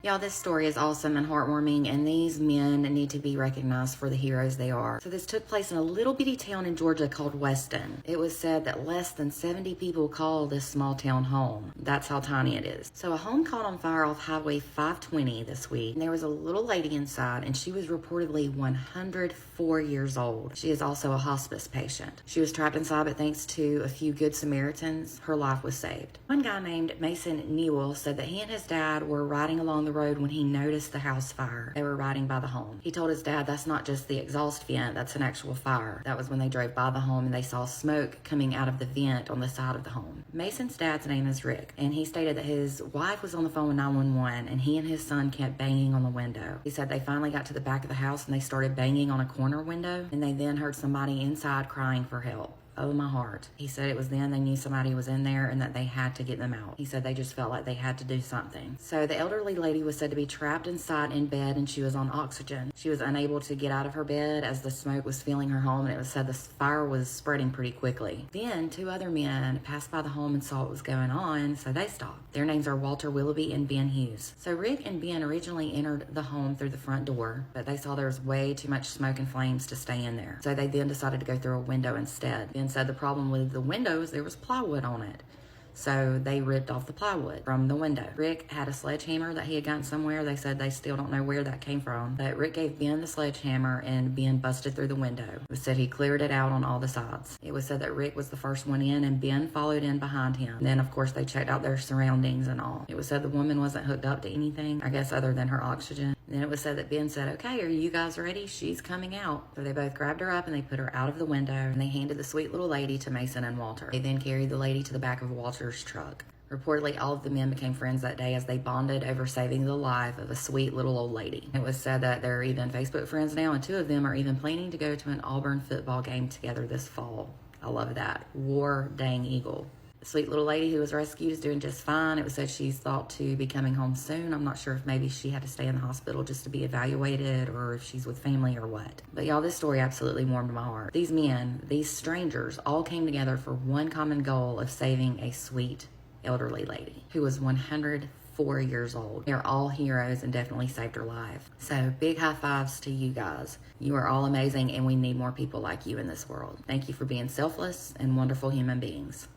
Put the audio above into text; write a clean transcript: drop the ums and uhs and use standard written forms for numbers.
Y'all, this story is awesome and heartwarming, and these men need to be recognized for the heroes they are. So this took place in a little bitty town in Georgia called Weston. It was said that less than 70 people call this small town home. That's how tiny it is. So a home caught on fire off Highway 520 this week, and there was a little lady inside, and she was reportedly 104 years old. She is also a hospice patient. She was trapped inside, but thanks to a few good Samaritans, her life was saved. One guy named Mason Newell said that he and his dad were riding along the road when he noticed the house fire. They were riding by the home. He told his dad that's not just the exhaust vent, that's an actual fire. That was when they drove by the home and they saw smoke coming out of the vent on the side of the home. Mason's dad's name is Rick, and he stated that his wife was on the phone with 911 and he and his son kept banging on the window. He said they finally got to the back of the house and they started banging on a corner window, and they then heard somebody inside crying for help. Oh, my heart. He said it was then they knew somebody was in there and that they had to get them out. He said they just felt like they had to do something. So the elderly lady was said to be trapped inside in bed, and she was on oxygen. She was unable to get out of her bed as the smoke was filling her home, and it was said the fire was spreading pretty quickly. Then two other men passed by the home and saw what was going on, so they stopped. Their names are Walter Willoughby and Ben Hughes. So Rick and Ben originally entered the home through the front door, but they saw there was way too much smoke and flames to stay in there. So they then decided to go through a window instead. Ben said the problem with the windows, there was plywood on it. So they ripped off the plywood from the window. Rick had a sledgehammer that he had gotten somewhere. They said they still don't know where that came from. But Rick gave Ben the sledgehammer and Ben busted through the window. It was said he cleared it out on all the sides. It was said that Rick was the first one in and Ben followed in behind him. Then of course they checked out their surroundings and all. It was said the woman wasn't hooked up to anything, I guess other than her oxygen. Then it was said that Ben said, "Okay, are you guys ready? She's coming out." So they both grabbed her up and they put her out of the window, and they handed the sweet little lady to Mason and Walter. They then carried the lady to the back of Walter's truck. Reportedly, all of the men became friends that day as they bonded over saving the life of a sweet little old lady. It was said that they're even Facebook friends now, and two of them are even planning to go to an Auburn football game together this fall. I love that. War dang eagle. The sweet little lady who was rescued is doing just fine. It was said she's thought to be coming home soon. I'm not sure if maybe she had to stay in the hospital just to be evaluated or if she's with family or what. But y'all, this story absolutely warmed my heart. These men, these strangers, all came together for one common goal of saving a sweet elderly lady who was 104 years old. They're all heroes and definitely saved her life. So big high fives to you guys. You are all amazing, and we need more people like you in this world. Thank you for being selfless and wonderful human beings.